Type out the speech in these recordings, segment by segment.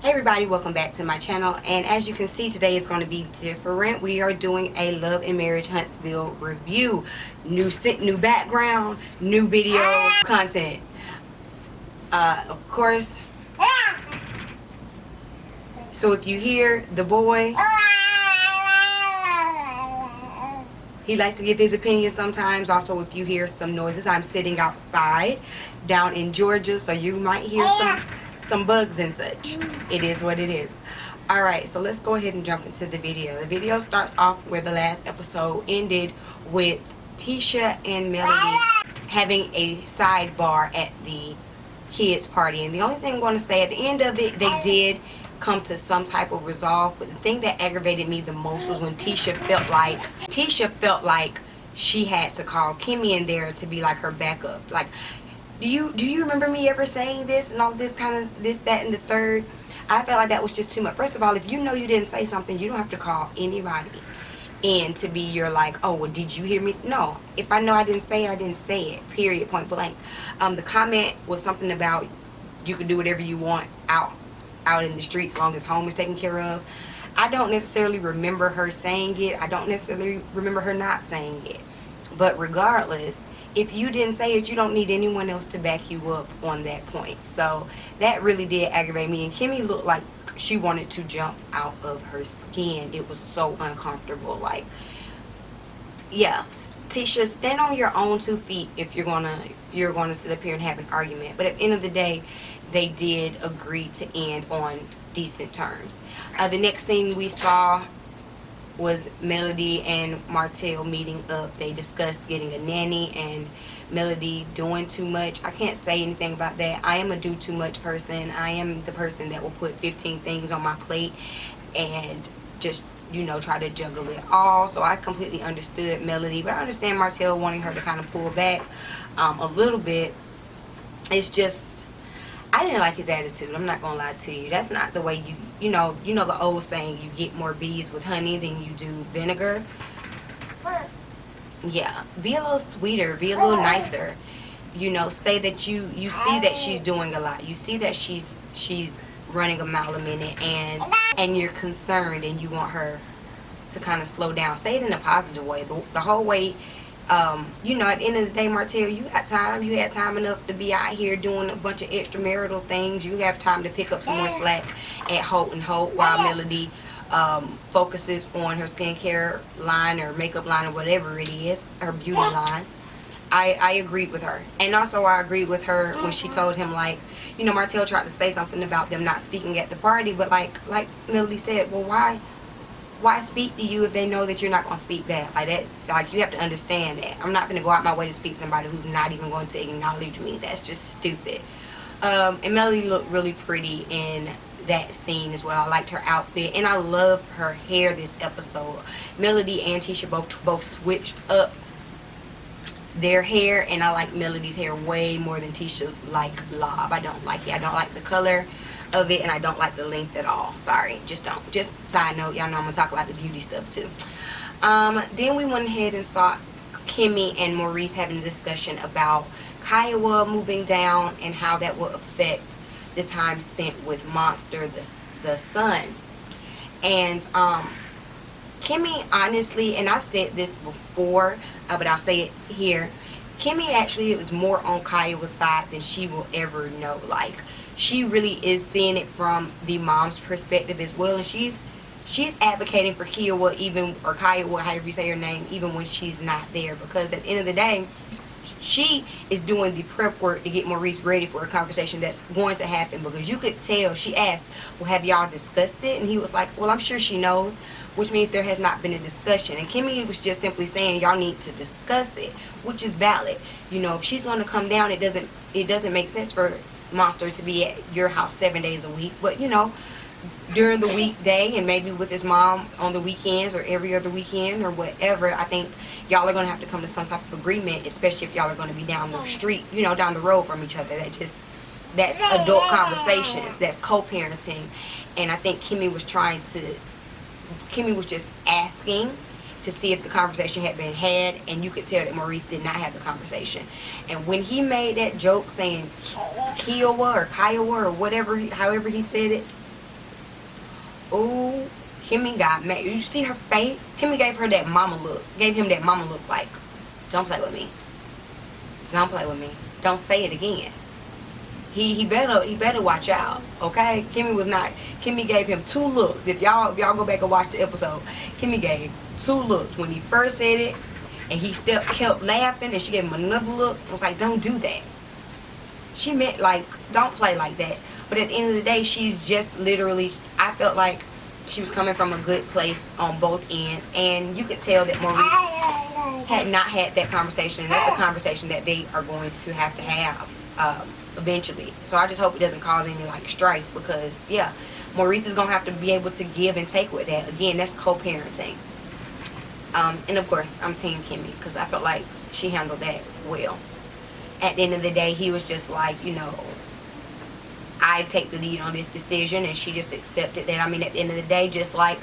Hey everybody, welcome back to my channel, and as you can see, today is going to be different. We are doing a Love and Marriage Huntsville review. New background, new video content. Of course, so if you hear the boy, he likes to give his opinion sometimes. Also, if you hear some noises, I'm sitting outside down in Georgia, so you might hear some bugs and such. It is what it is. Alright, so let's go ahead and jump into the video. The video starts off where the last episode ended, with Tisha and Melody having a sidebar at the kids' party. And the only thing I'm going to say, at the end of it, they did come to some type of resolve. But the thing that aggravated me the most was when Tisha felt like she had to call Kimmy in there to be like her backup. Like, do you remember me ever saying this and all this kind of this, that, and the third? I felt like that was just too much. First of all, if you know you didn't say something, you don't have to call anybody in to be your like, oh, well, did you hear me? No. If I know I didn't say it, I didn't say it. Period. Point blank. The comment was something about you can do whatever you want out in the streets as long as home is taken care of. I don't necessarily remember her saying it. I don't necessarily remember her not saying it. But regardless, if you didn't say it, you don't need anyone else to back you up on that point. So that really did aggravate me. And Kimmy looked like she wanted to jump out of her skin. It was so uncomfortable. Like, yeah, Tisha, stand on your own 2 feet if you're gonna sit up here and have an argument. But at the end of the day, they did agree to end on decent terms. The next scene we saw was Melody and Martell meeting up. They discussed getting a nanny and Melody doing too much. I can't say anything about that. I am a do too much person. I am the person that will put 15 things on my plate and just, you know, try to juggle it all. So I completely understood Melody, but I understand Martell wanting her to kind of pull back a little bit. It's just, I didn't like his attitude. I'm not gonna lie to you. That's not the way you know the old saying, you get more bees with honey than you do vinegar. Yeah, be a little sweeter, be a little nicer. You know, say that you see that she's doing a lot. You see that she's running a mile a minute, and you're concerned and you want her to kind of slow down. Say it in a positive way. The whole way. You know, at the end of the day, Martell, you got time. You had time enough to be out here doing a bunch of extramarital things. You have time to pick up some more slack at Holt and Holt while Melody focuses on her skincare line or makeup line or whatever it is, her beauty line. I agreed with her. And also I agreed with her when she told him, like, you know, Martell tried to say something about them not speaking at the party, but like Melody said, well, why speak to you if they know that you're not going to speak back? Like that, like, you have to understand that. I'm not going to go out my way to speak to somebody who's not even going to acknowledge me. That's just stupid. And Melody looked really pretty in that scene as well. I liked her outfit, and I loved her hair this episode. Melody and Tisha both switched up their hair, and I like Melody's hair way more than Tisha's, like, lob. I don't like it. I don't like the color of it, and I don't like the length at all. Sorry, just don't. Just side note, y'all know I'm gonna talk about the beauty stuff too. Then we went ahead and saw Kimmy and Maurice having a discussion about Kiowa moving down and how that will affect the time spent with Monster, the son. And Kimmy, honestly, and I've said this before, but I'll say it here, Kimmy actually was more on Kiowa's side than she will ever know. Like, she really is seeing it from the mom's perspective as well, and she's advocating for Kiowa, or Kiowa, however you say her name, even when she's not there, because at the end of the day, she is doing the prep work to get Maurice ready for a conversation that's going to happen. Because you could tell, she asked, well, have y'all discussed it? And he was like, well, I'm sure she knows, which means there has not been a discussion. And Kimmy was just simply saying, y'all need to discuss it, which is valid. You know, if she's going to come down, it doesn't make sense for Monster to be at your house 7 days a week. But, you know, during the weekday, and maybe with his mom on the weekends or every other weekend or whatever, I think y'all are going to have to come to some type of agreement, especially if y'all are going to be down the street, you know, down the road from each other. That's adult conversations, that's co-parenting. And I think Kimmy was just asking to see if the conversation had been had, and you could tell that Maurice did not have the conversation. And when he made that joke saying Kiowa or Kiowa or whatever, however he said it, Ooh, Kimmy got mad. You see her face? Kimmy gave her that mama look. Gave him that mama look like, don't play with me. Don't play with me. Don't say it again. He better watch out. Okay? Kimmy gave him 2 looks. If y'all go back and watch the episode, Kimmy gave 2 looks. When he first said it and he still kept laughing, and she gave him another look. It was like, don't do that. She meant like, don't play like that. But at the end of the day, she's just literally, I felt like she was coming from a good place on both ends. And you could tell that Maurice had not had that conversation. And that's a conversation that they are going to have eventually. So I just hope it doesn't cause any like strife, because yeah, Maurice is going to have to be able to give and take with that. Again, that's co-parenting. And of course, I'm Team Kimmy, because I felt like she handled that well. At the end of the day, he was just like, you know, I take the lead on this decision, and she just accepted that. I mean, at the end of the day, just like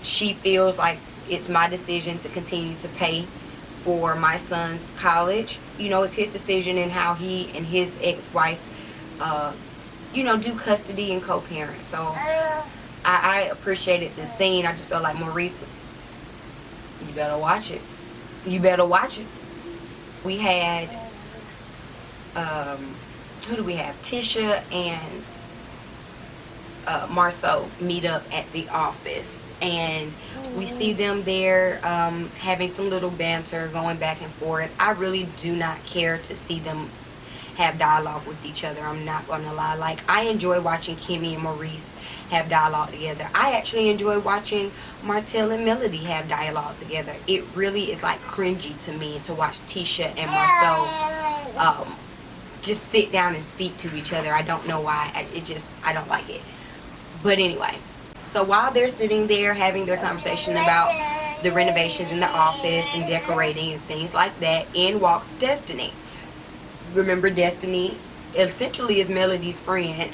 she feels like it's my decision to continue to pay for my son's college. You know, it's his decision in how he and his ex-wife, you know, do custody and co-parent. So I appreciated the scene. I just felt like, Maurice, you better watch it. You better watch it. We had, who do we have? Tisha and Marceau meet up at the office, and we see them there having some little banter, going back and forth. I really do not care to see them have dialogue with each other. I'm not gonna lie. Like, I enjoy watching Kimmy and Maurice have dialogue together. I actually enjoy watching Martell and Melody have dialogue together. It really is like cringy to me to watch Tisha and Marceau just sit down and speak to each other. I don't know why. I don't like it. But anyway, so while they're sitting there having their conversation about the renovations in the office and decorating and things like that, in walks Destiny. Remember, Destiny essentially is Melody's friend,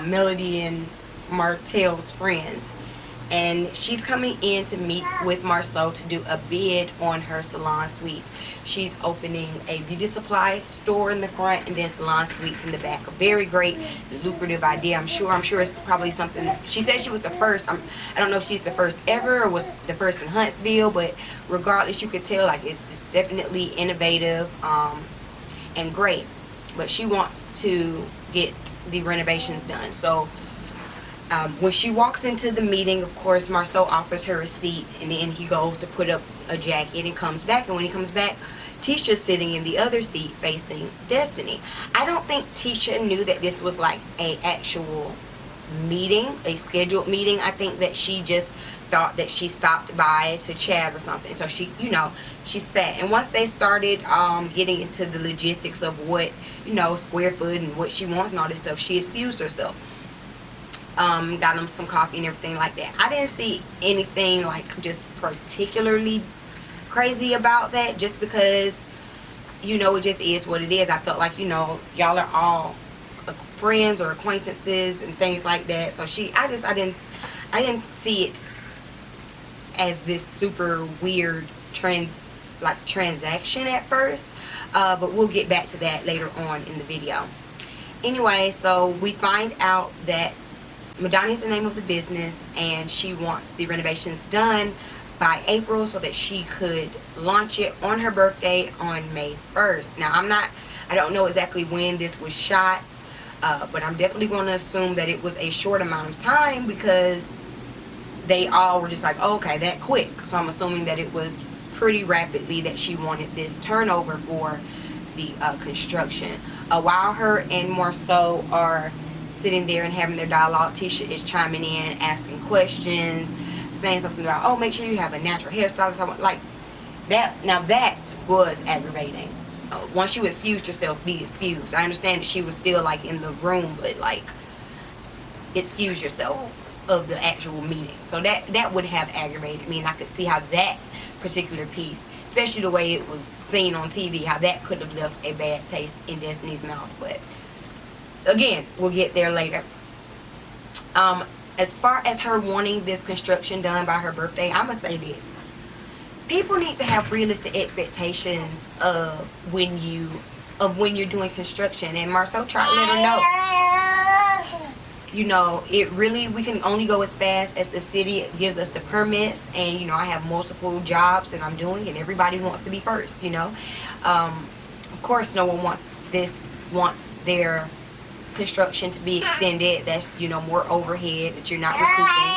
Melody and Martell's friends, and she's coming in to meet with Marceau to do a bid on her salon suites. She's opening a beauty supply store in the front and then salon suites in the back. A very great, lucrative idea. I'm sure it's probably something. She said she was the first. I don't know if she's the first ever or was the first in Huntsville, but regardless, you could tell like it's definitely innovative and great. But she wants to get the renovations done. So when she walks into the meeting, of course, Marceau offers her a seat, and then he goes to put up a jacket and comes back. And when he comes back, Tisha's sitting in the other seat facing Destiny. I don't think Tisha knew that this was like a actual meeting, a scheduled meeting. I think that she just thought that she stopped by to chat or something. So she, you know, she sat. And once they started getting into the logistics of what, you know, square foot and what she wants and all this stuff, she excused herself. Got them some coffee and everything like that. I didn't see anything like just particularly crazy about that, just because, you know, it just is what it is. I felt like, you know, y'all are all friends or acquaintances and things like that. So I didn't see it as this super weird transaction at first, but we'll get back to that later on in the video. Anyway, so we find out that Madonna is the name of the business, and she wants the renovations done by April so that she could launch it on her birthday on May 1st. Now, I don't know exactly when this was shot, but I'm definitely going to assume that it was a short amount of time, because they all were just like, oh, okay, that quick. So I'm assuming that it was pretty rapidly that she wanted this turnover for the construction. While her and Marceau are sitting there and having their dialogue, Tisha is chiming in, asking questions, saying something about, oh, make sure you have a natural hairstylist. Like that. Now that was aggravating. Once you excused yourself, be excused. I understand that she was still like in the room, but like, excuse yourself of the actual meeting. So that would have aggravated me, and I could see how that particular piece, especially the way it was seen on TV, how that could have left a bad taste in Destiny's mouth. But again, we'll get there later. As far as her wanting this construction done by her birthday, I'm gonna say this: people need to have realistic expectations of when you're doing construction. And Marceau tried to let her know. you know, it really, we can only go as fast as the city gives us the permits. And, you know, I have multiple jobs that I'm doing, and everybody wants to be first, you know. Of course, no one wants their construction to be extended. That's, you know, more overhead that you're not recouping.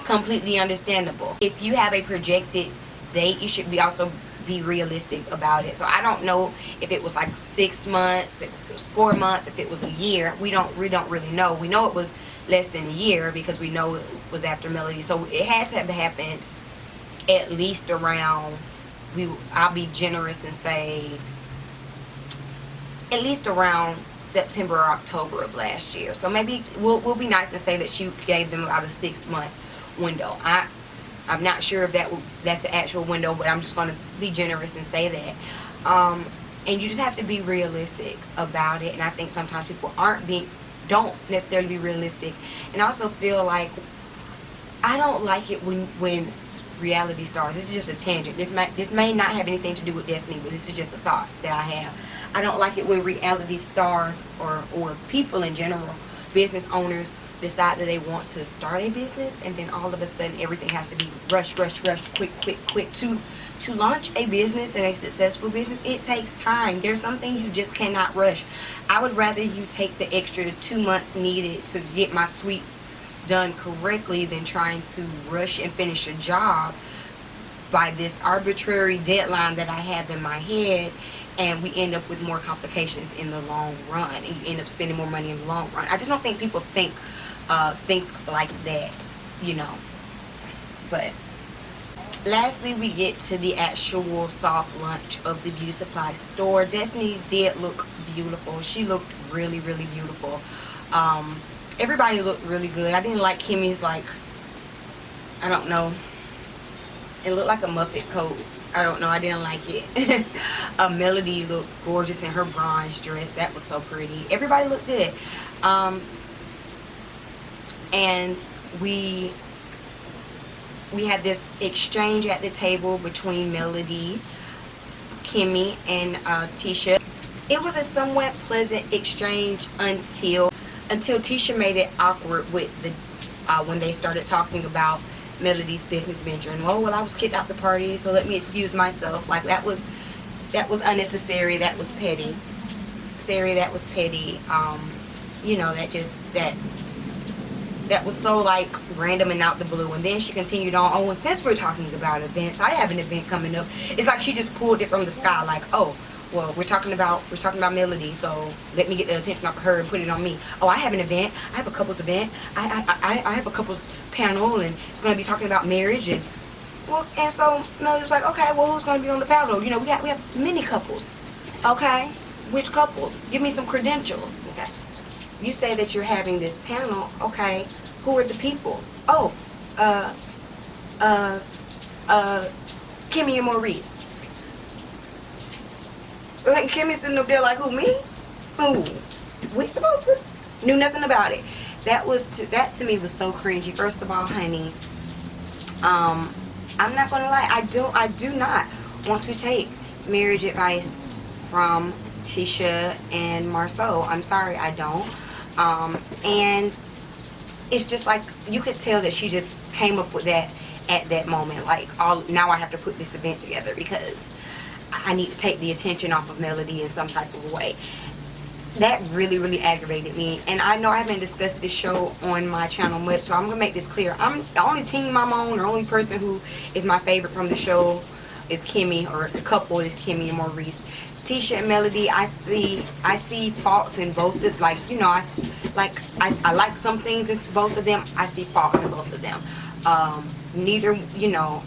Completely understandable. If you have a projected date, you should also be realistic about it. So I don't know if it was like 6 months, if it was 4 months, if it was a year. We don't really know. We know it was less than a year because we know it was after Melody. So it has to have happened at least around, I'll be generous and say at least around September or October of last year. So maybe we'll be nice and say that she gave them about a 6-month window. I'm not sure if that's the actual window, but I'm just going to be generous and say that. And you just have to be realistic about it. And I think sometimes people don't necessarily be realistic. And I also feel like I don't like it when reality stars. This is just a tangent. This may not have anything to do with Destiny, but this is just a thought that I have. I don't like it when reality stars or people in general, business owners, decide that they want to start a business, and then all of a sudden everything has to be rush, quick. To launch a business and a successful business, it takes time. There's some things you just cannot rush. I would rather you take the extra 2 months needed to get my suites done correctly than trying to rush and finish a job by this arbitrary deadline that I have in my head, and we end up with more complications in the long run, and you end up spending more money in the long run. I just don't think people think like that, you know. But lastly, we get to the actual soft launch of the beauty supply store. Destiny did look beautiful. She looked really beautiful. Everybody looked really good. I didn't like Kimmy's, like, I don't know, it looked like a Muppet coat. I don't know, I didn't like it. Melody looked gorgeous in her bronze dress. That was so pretty. Everybody looked good. And we had this exchange at the table between Melody, Kimmy, and Tisha. It was a somewhat pleasant exchange until Tisha made it awkward with when they started talking about Melody's business venture. And well, I was kicked out the party, so let me excuse myself. Like, that was unnecessary. That was petty. You know, that was so, like, random and out the blue. And then she continued on, oh, and since we're talking about events, I have an event coming up. It's like she just pulled it from the sky, like, oh, well, we're talking about Melody, so let me get the attention off of her and put it on me. Oh, I have an event. I have a couples event. I have a couples panel, and it's going to be talking about marriage. And so Melody was like, okay, well, who's going to be on the panel? You know, we have many couples. Okay, which couples? Give me some credentials. Okay, you say that you're having this panel. Okay, who are the people? Oh, Kimmy and Maurice. Like, Kimmy's sitting up there like, who, me? Who? We supposed to? Knew nothing about it. That to me was so cringy. First of all, honey, I'm not gonna lie, I do not want to take marriage advice from Tisha and Marceau. I'm sorry, I don't. And it's just like, you could tell that she just came up with that at that moment. Like, now I have to put this event together because I need to take the attention off of Melody in some type of way. That really aggravated me. And I know I haven't discussed this show on my channel much, so I'm gonna make this clear. I'm the only team I'm on, the only person who is my favorite from the show is Kimmy, or the couple is Kimmy and Maurice. Tisha and Melody, I see faults in both of, like, you know, I like some things in both of them. I see fault in both of them. Neither, you know,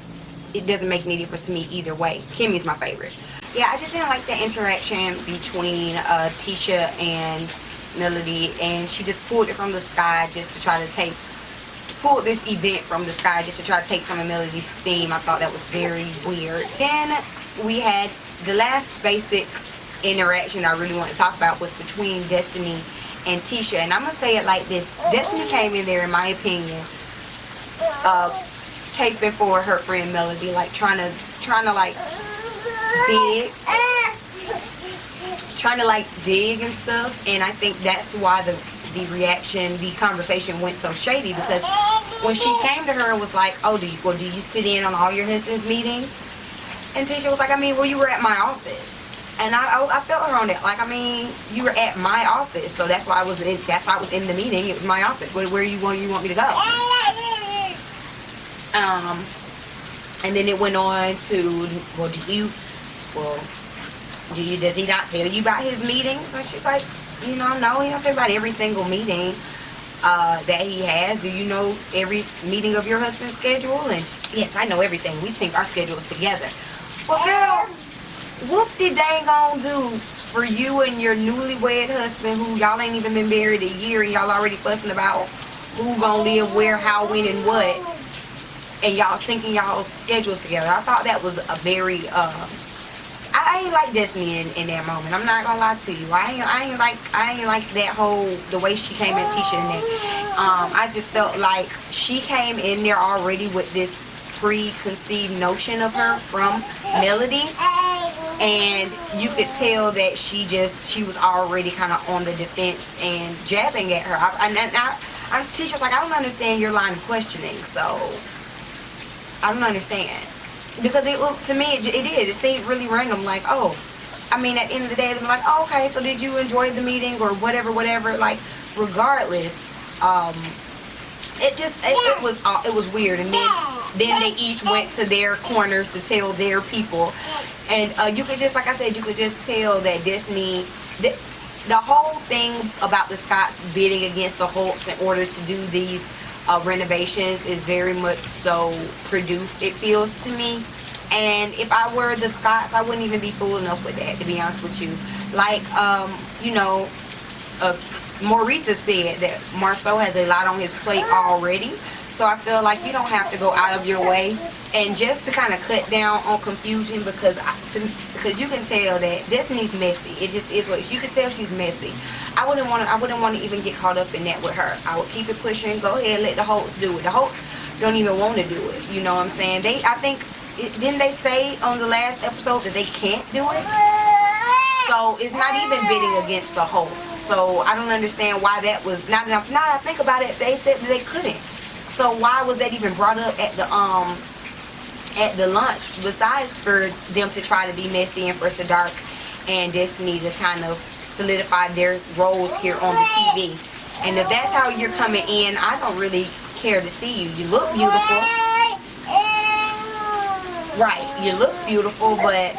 it doesn't make any difference to me either way. Kimmy's my favorite. Yeah, I just didn't like the interaction between Tisha and Melody, and she just pulled it from the sky just to try to pull this event from the sky just to try to take some of Melody's steam. I thought that was very weird. Then we had the last basic interaction I really want to talk about was between Destiny and Tisha, and I'm gonna say it like this: Destiny came in there, in my opinion, caping for her friend Melody, like trying to like dig and stuff. And I think that's why the conversation went so shady, because when she came to her and was like, oh, do you sit in on all your husband's meetings? And Tisha was like, I mean, well, you were at my office. And I felt her on that. Like, I mean, you were at my office, so that's why I was in the meeting. It was my office. Where you want me to go? And then it went on to, well, does he not tell you about his meetings? And she's like, no, he don't say about every single meeting that he has. Do you know every meeting of your husband's schedule? And yes, I know everything. We sync our schedules together. Well, girl, what did they gonna do for you and your newlywed husband, who y'all ain't even been married a year, and y'all already fussing about who gonna live where, how, when, and what, and y'all syncing y'all's schedules together? I thought that was a very I ain't like Destiny in that moment. I'm not gonna lie to you. I ain't like that whole, the way she came at Tisha in there. I just felt like she came in there already with this preconceived notion of her from Melody, and you could tell that she was already kind of on the defense and jabbing at her. Tisha's like, I don't understand your line of questioning, so I don't understand. Because to me, it seemed really random. Like, oh, I mean, at the end of the day, it was like, oh, okay, so did you enjoy the meeting or whatever. Like, regardless, it was weird. And then they each went to their corners to tell their people, and you could just, like I said, you could just tell that Disney, the whole thing about the Scotts bidding against the Holts in order to do these renovations is very much so produced, it feels to me. And if I were the Scotts, I wouldn't even be fool enough with that, to be honest with you. Like, Maurice has said that Marceau has a lot on his plate already. So I feel like you don't have to go out of your way, and just to kind of cut down on confusion, because you can tell that Destiny's messy. It just is what you can tell. She's messy. I wouldn't want to even get caught up in that with her. I would keep it pushing. Go ahead, let the Holts do it. The Holts don't even want to do it. You know what I'm saying? Didn't they say on the last episode that they can't do it? So it's not even bidding against the Holts. So I don't understand why that was not enough. Now I think about it, they said that they couldn't. So why was that even brought up at the lunch, besides for them to try to be messy and for Sadark and Destiny to kind of solidify their roles here on the TV? And if that's how you're coming in, I don't really care to see you. You look beautiful. Right, you look beautiful, but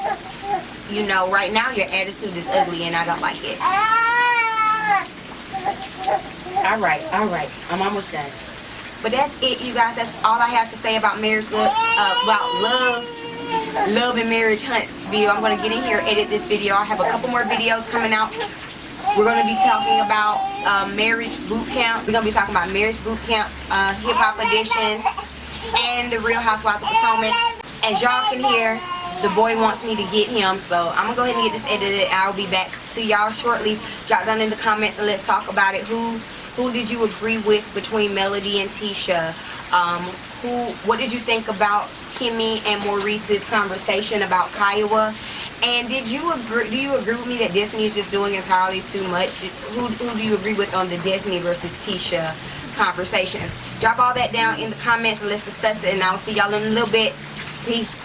right now your attitude is ugly and I don't like it. All right, I'm almost done. But that's it, you guys. That's all I have to say about Love and Marriage Huntsville. I'm going to get in here, edit this video. I have a couple more videos coming out. We're going to be talking about Marriage Boot Camp. We're going to be talking about Marriage Boot Camp, Hip Hop Edition, and the Real Housewives of Potomac. As y'all can hear, the boy wants me to get him, so I'm going to go ahead and get this edited. I'll be back to y'all shortly. Drop down in the comments and let's talk about it. Who did you agree with between Melody and Tisha? What did you think about Kimmy and Maurice's conversation about Kiowa? And do you agree with me that Destiny is just doing entirely too much? Who do you agree with on the Destiny versus Tisha conversation? Drop all that down in the comments and let's discuss it, and I'll see y'all in a little bit. Peace.